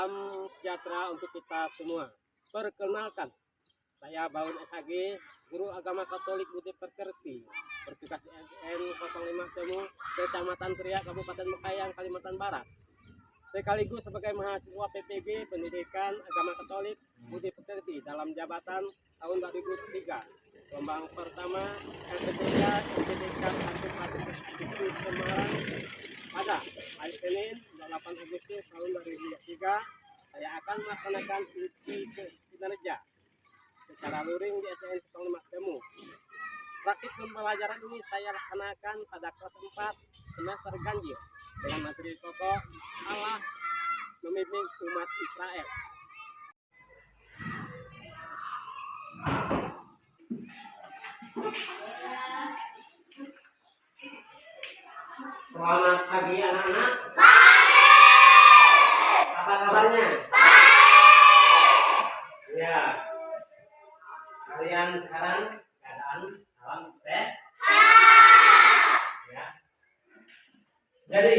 Salam sejahtera untuk kita semua. Perkenalkan, saya Baun SAG, Guru Agama Katolik Budi Perkerti, bertugas di SDN 05 Temu, Kecamatan Teriak, Kabupaten Mekayang, Kalimantan Barat. Sekaligus sebagai mahasiswa PPG Pendidikan Agama Katolik Budi Perkerti dalam jabatan tahun 2003. Gelombang pertama yang ketiga pendidikan Aktif Semarang pada hari Senin 8 Agustus tahun 2023. Saya akan melaksanakan uji kinerja secara luring di SDN 05 Temu. Praktik pembelajaran ini saya laksanakan pada kelas 4 semester ganjil dengan materi pokok Allah memimpin umat Israel. Selamat pagi anak-anak. Apa kabarnya? Ya. Kalian sekarang keadaan salam sehat? Ya. Jadi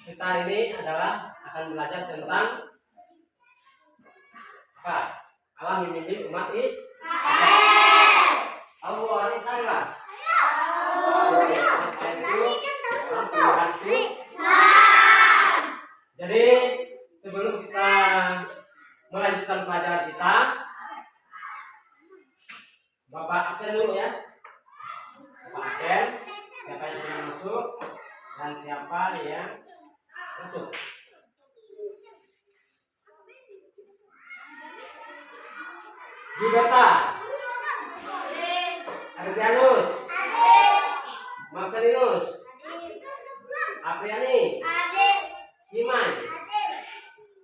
kita hari ini adalah akan belajar tentang apa? Allah memimpin umat Israel. Tahu orang Israel? Jadi sebelum kita melanjutkan pelajaran kita, Bapak absen dulu ya. Bapak absen, siapa yang sudah masuk dan siapa yang masuk. Gibeta, Ardianus, Marcelinus, Apriani, Siman,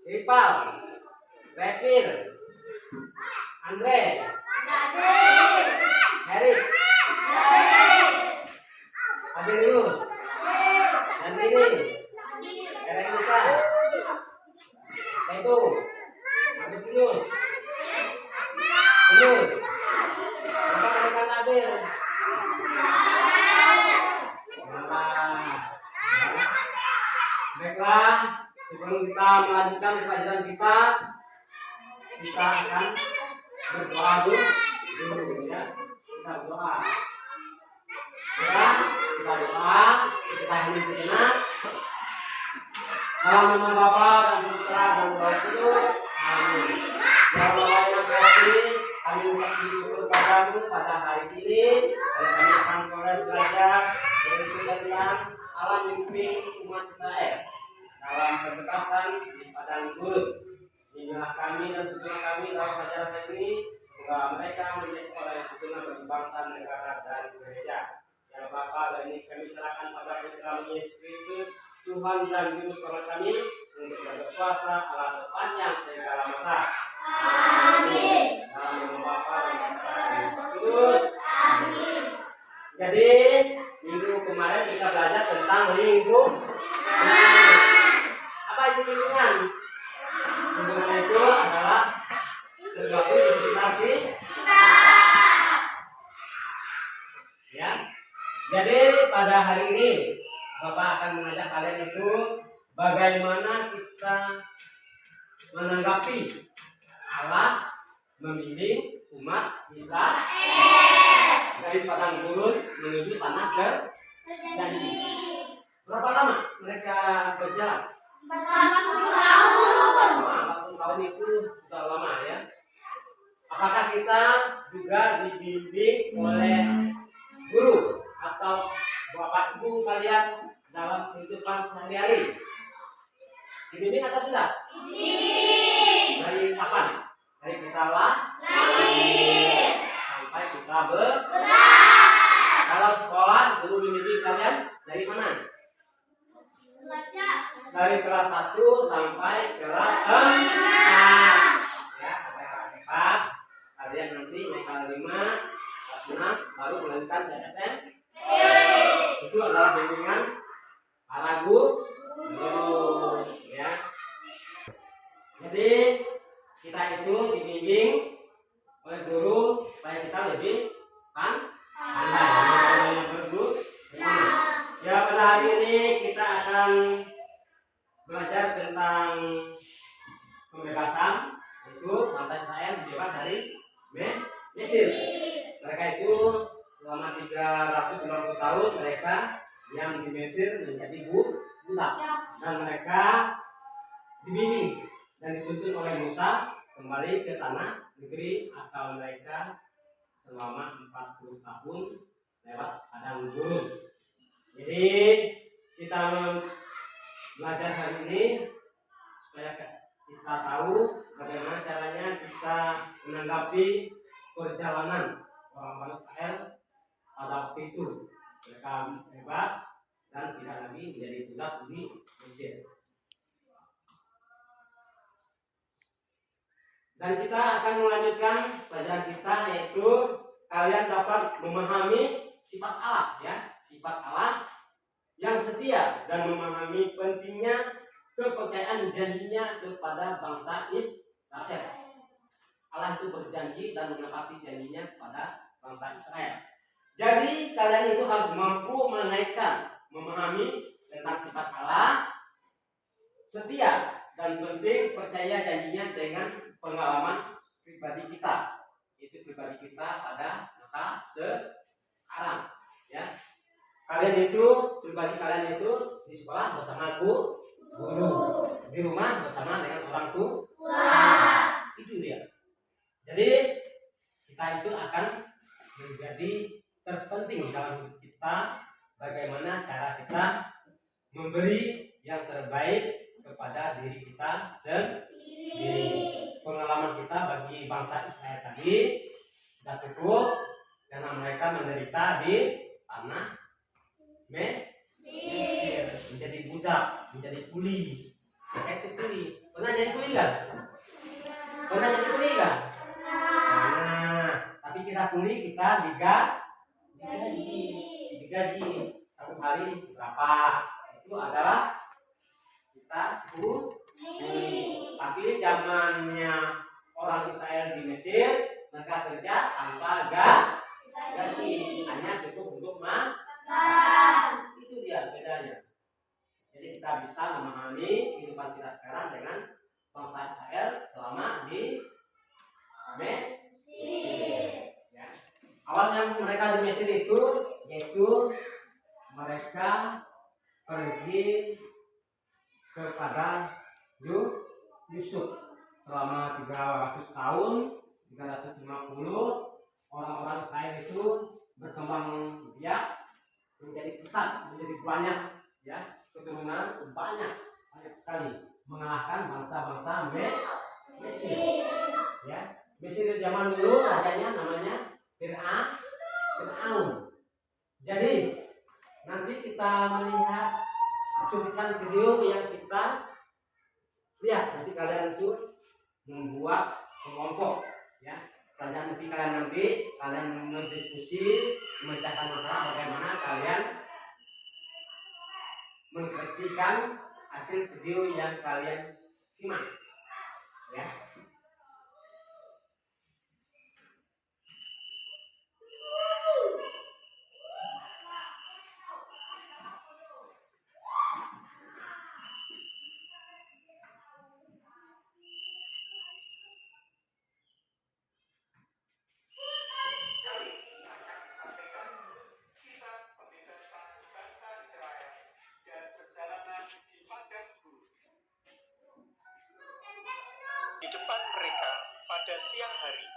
Ripal, Revil, Andre, Erik, Adelinus, Nantini, Erenika, Tetu, Agustinus, Nur, Bapak rekan Adir, baiklah, sebelum kita melanjutkan pelajaran kita akan berdoa dulu ya. Kita berdoa. Ya, kita doa, kita hening sejenak. Dalam nama Bapa dan Putra dan Roh Kudus. Amin. Ya Allah yang kasih, kami mengucapkan syukur padamu pada hari ini. Kami akan belajar tentang Allah memimpin umat Israel dalam perbekasan di padang gurun. Inilah kami dan tujuan kami dalam pelajaran ini, semoga mereka menjadi orang yang berguna bagi bangsa, negara, dan gereja. Ya Bapa, dan ini kami serahkan pada Putra Yesus Kristus, Tuhan dan Juru Selamat kami, untuk berkuasa Allah sepanjang segala masa. Amin. Dalam nama Bapa dan Putra dan Roh Kudus. Amin. Jadi minggu kemarin kita belajar tentang lingkungan. Apa itu lingkungan? Lingkungan itu adalah sesuatu di sekitar kita. Ya. Jadi pada hari ini Bapak akan mengajak kalian itu bagaimana kita menanggapi Allah membimbing umat Israel dari padang gurun menuju tanah berjanji. Berapa lama mereka berjalan? 40 tahun. 40 tahun itu sudah lama ya. Apakah kita juga dibimbing oleh guru atau bapak ibu kalian dalam kehidupan sehari-hari? Dibimbing atau tidak? Dibimbing. Dari kapan? Dari kita lahir sampai kita besar. Kalau sekolah guru bimbing kalian dari mana? Dari kelas 1 sampai kelas 4. Ya, sampai kelas 4. Kalian nanti naik kelas 5, kelas 6 baru melanjutkan ke SMP. Itu adalah bimbingan para guru ya. Jadi kita itu dibimbing oleh guru supaya kita lebih pandai berguna. Ya, pada hari ini kita akan belajar tentang tentang pembebasan, itu bangsa Israel dibebas dari Mesir. Mereka itu selama 350 tahun mereka diam di Mesir menjadi budak, dan mereka dibimbing dan dituntun oleh Musa kembali ke tanah negeri asal mereka selama 40 tahun lewat padang gurun. Jadi kita belajar hari ini supaya kita tahu bagaimana caranya kita menanggapi perjalanan orang-orang Israel pada waktu itu. Mereka bebas dan tidak lagi menjadi budak di Mesir. Dan kita akan melanjutkan pelajaran kita, yaitu kalian dapat memahami sifat Allah, ya, sifat Allah yang setia dan memahami pentingnya kepercayaan janjinya kepada bangsa Israel. Allah itu berjanji dan menepati janjinya kepada bangsa Israel. Jadi kalian itu harus mampu menaikkan, memahami tentang sifat Allah setia dan penting percaya janjinya dengan pengalaman pribadi kita. Itu pribadi kita pada masa sekarang, ya. Kalian itu, pribadi kalian itu di sekolah bersama guru, di rumah bersama dengan orang tua. Itu dia. Jadi kita itu akan menjadi terpenting dalam hidup kita, bagaimana cara kita memberi yang terbaik kepada diri kita sendiri. Pengalaman kita bagi bangsa Israel tadi sudah cukup karena mereka menderita di tanah Mesir, menjadi budak, menjadi kuli. Itu kuli. Pernah jadi kuli kan? Pernah jadi kuli kan? Nah, tapi kita kuli, kita digaji satu hari berapa? Itu adalah kita kuli. Tapi zamannya orang Israel di Mesir, mereka kerja tanpa gaji, hanya cukup untuk makan. Itu dia bedanya. Jadi kita bisa memahami kehidupan kita sekarang dengan bangsa Israel selama di Mesir. Ya. Awalnya mereka di Mesir itu, yaitu mereka pergi kepada Yusuf selama 300 tahun, 350 orang-orang Israel itu berkembang biak menjadi besar, menjadi banyak, ya, keturunan banyak sekali, mengalahkan bangsa-bangsa Mesir. Ya, Mesir zaman dulu rajanya namanya Fir'aun. Jadi nanti kita melihat cuplikan video yang kita lihat, nanti kalian itu membuat kelompok, ya. Nanti kalian berdiskusi, memecahkan masalah bagaimana kalian mengekspresikan hasil video yang kalian simak, ya. Di depan mereka pada siang hari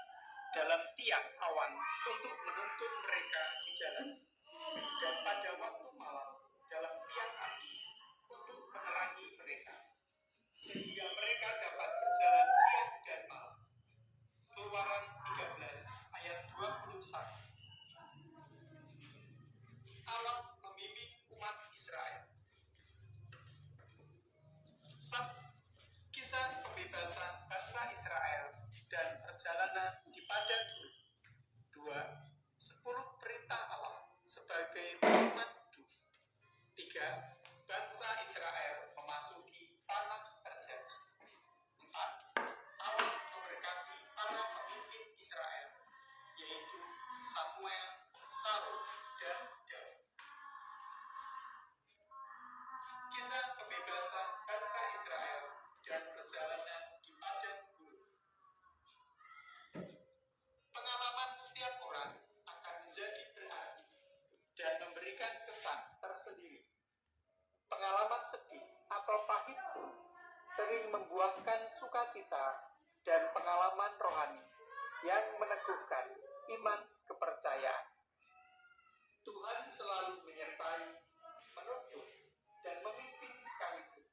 dalam tiang awan untuk menuntun mereka di jalan, dan pada waktu malam dalam tiang api untuk menerangi mereka, sehingga mereka dapat berjalan siang dan malam. Keluaran 13 ayat 21. Allah membimbing umat Israel. Kisah pembebasan bangsa Israel dan perjalanan di padang gurun. 2. 10 perintah Allah sebagai pedoman hidup. 3. Bangsa Israel memasuki tanah terjanji. 4. Allah memberkati para pemimpin Israel, yaitu Samuel, Saul, dan Daud. Kisah pembebasan bangsa Israel dan sering membuahkan sukacita dan pengalaman rohani yang meneguhkan iman kepercayaan. Tuhan selalu menyertai, menuntun, dan memimpin sekaligus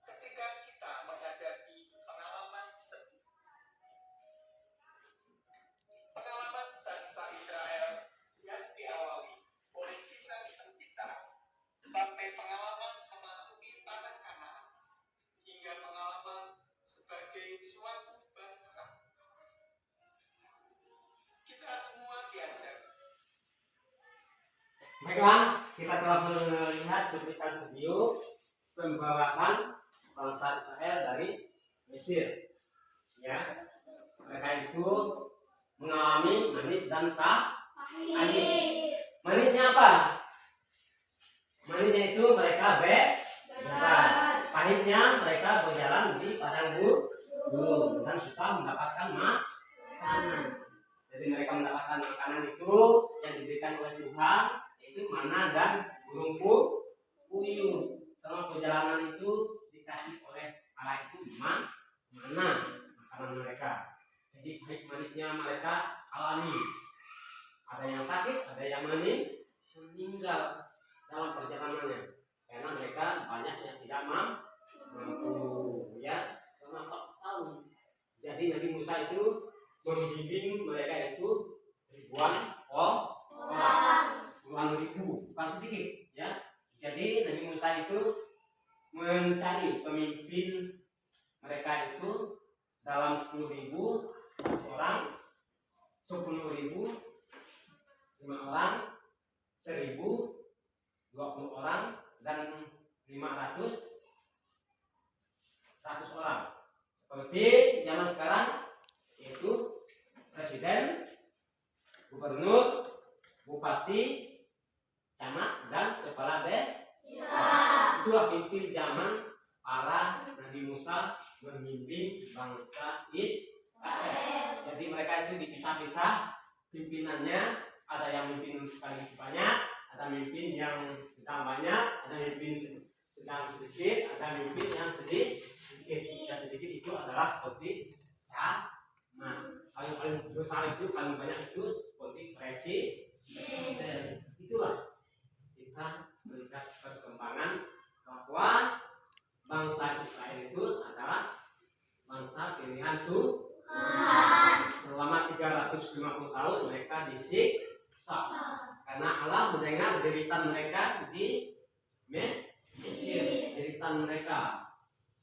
ketika kita menghadapi pengalaman sedih. Pengalaman bangsa Israel yang diawali oleh kisah penciptaan sampai pengalaman memasuki tanah Kanaan hingga pengalaman sebagai suatu bangsa. Kita semua diajar. Baiklah, kita telah melihat cuplikan video pembawasan bangsa Israel dari Mesir. Ya, mereka itu mengalami manis dan pahit. Manisnya apa? Manisnya itu mereka bebas. Pahitnya mereka berjalan di padang gurun dan susah mendapatkan makanan. Jadi mereka mendapatkan makanan itu yang diberikan oleh Tuhan, itu mana dan burung puyuh. Selama perjalanan itu dikasih oleh Allah itu mana makanan mereka. Jadi pahit manisnya mereka alami. Ada yang sakit, ada yang meninggal dalam perjalanannya karena mereka banyak yang tidak mampu, ya, selama 4 tahun. Jadi Nabi Musa itu membimbing mereka itu ribuan orang, puluhan ribu, bukan sedikit, ya. Jadi Nabi Musa itu mencari pemimpin mereka itu dalam 10.000 orang, 10.000, 5 orang, 1.000, 20 orang, dan 500, 100 orang. Seperti zaman sekarang, yaitu presiden, gubernur, bupati, camat, dan kepala desa. Itulah pimpin zaman para Nabi Musa memimpin bangsa Israel. Jadi mereka itu dipisah-pisah pimpinannya. Ada yang mimpin sekaligus banyak, ada mimpin yang sedang banyak, ada mimpin sedang sedikit, ada mimpin yang sedikit. Yang sedikit itu adalah seperti camat. Paling besar itu, paling banyak itu seperti presiden. Itulah kita melihat perkembangan bahwa bangsa Israel itu adalah bangsa pilihan Tuhan. Selama 350 tahun mereka disiksa karena Allah mendengar jeritan mereka di Mesir, jeritan mereka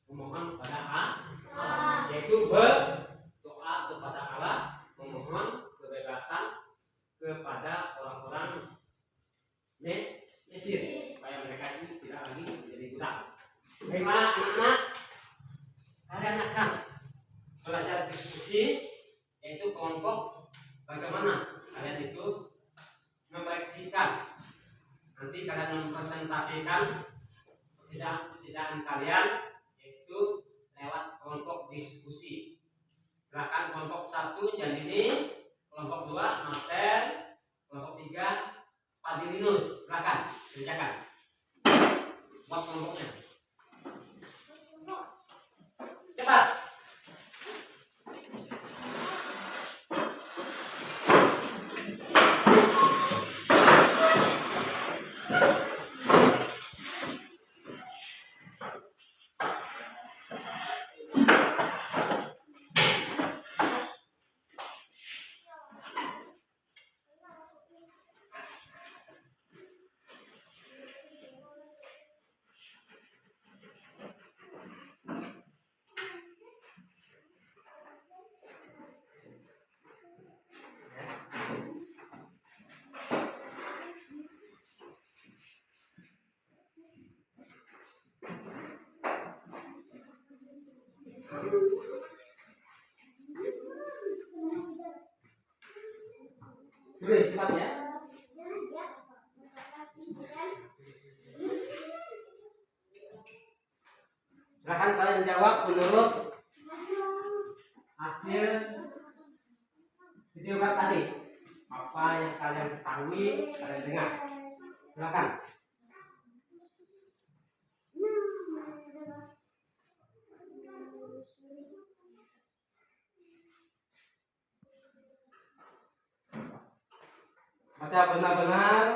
memohon kepada Allah, yaitu berdoa kepada Allah, memohon kebebasan kepada orang-orang Mesir supaya mereka itu tidak lagi menjadi budak. Bagaimana anak-anak? Kalian akan belajar diskusi, yaitu kelompok, bagaimana kalian itu memproyeksikan. Nanti kalian mempresentasikan pekerjaan kalian, yaitu lewat kelompok diskusi. Silakan kelompok 1 Janini, kelompok 2 Marcel, kelompok 3 Padilinus. Silakan kerjakan. Buat kelompoknya. Cepat. Tulis cepat ya. Silakan kalian jawab menurut hasil video tadi. Apa yang kalian ketahui, kalian dengar. Silakan. baca benar-benar,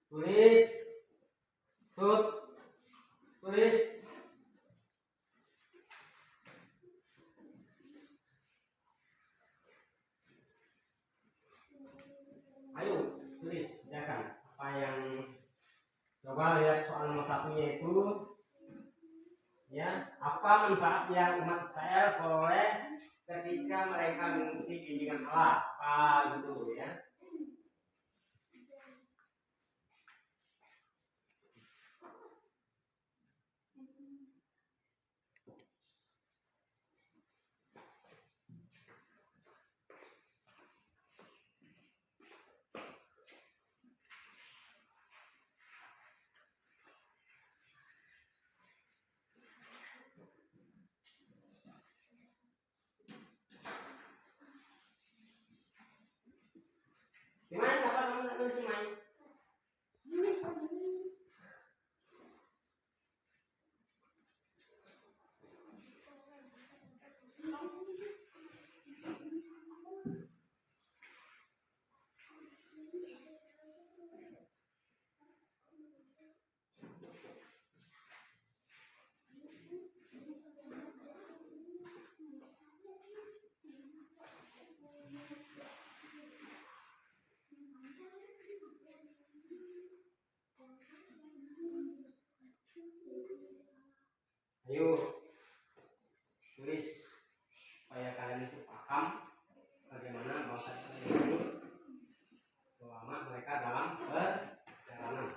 tulis, tulis. Ayo tulis, kerjakan apa yang coba lihat soal nomor satunya itu. Ya, apa manfaat yang umat Israel peroleh ketika mereka mengikuti bimbingan Allah? Apa gitu ya? Simai, apa namanya Simai? Ayo tulis supaya kalian itu paham bagaimana bangsa Israel itu selama mereka dalam perjalanan.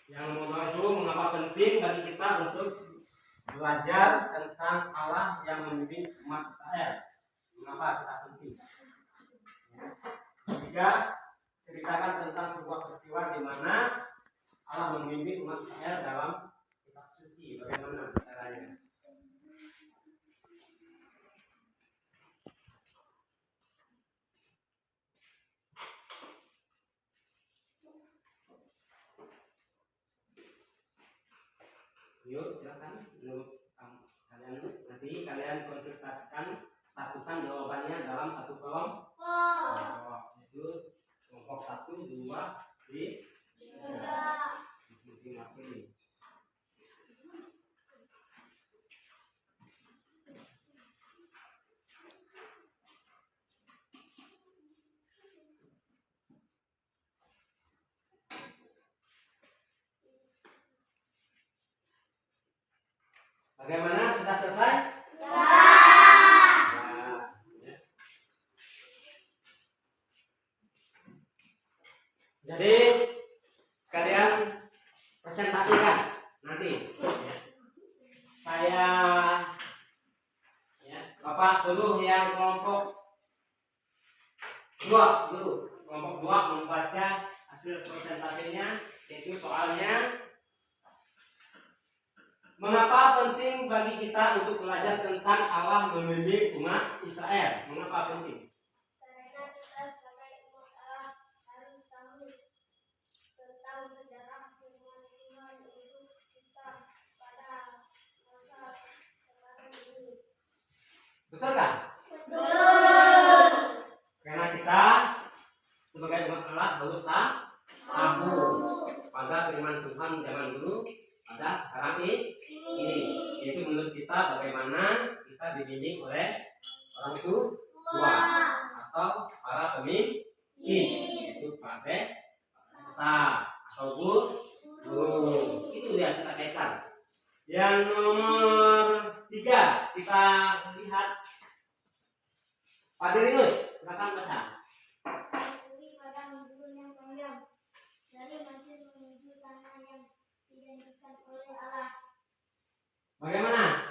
Yang nomor itu mengapa penting bagi kita untuk belajar tentang Allah yang membimbing umat Israel. Mengapa kita penting? Ketiga, ceritakan tentang sebuah peristiwa di mana Allah membimbing umat Israel dalam kitab suci. Bagaimana caranya? Yuk, silakan. Nanti kalian konsultasikan, satukan jawabannya dalam satu kolom. Itu kelompok 1, 2, 3. Masing-masing. Bagaimana? Sudah selesai? Ya. Jadi kalian presentasikan nanti. Ya. Saya, ya, Bapak suruh yang kelompok 2 dulu. Kelompok 2 membaca hasil presentasinya, yaitu soalnya. Mengapa penting bagi kita untuk belajar tentang Allah membimbing umat Israel? Mengapa penting? Karena kita sebagai umat Allah harus tahu tentang sejarah iman untuk kita pada masa sekarang ini. Betul kan? Betul. Karena kita sebagai umat Allah harus tahu pada firman Tuhan zaman dulu, pada sekarang ini, yaitu menurut kita bagaimana kita dibimbing oleh orang itu tua atau para pemimpin, yaitu pada besar atau guru. Itu dia kita kaitkan. Yang nomor 3 kita lihat Pak Dirinus, silakan baca. Pergi padang gurun yang panjang dari Mesir menuju tanah yang dijanjikan oleh Allah. Bagaimana?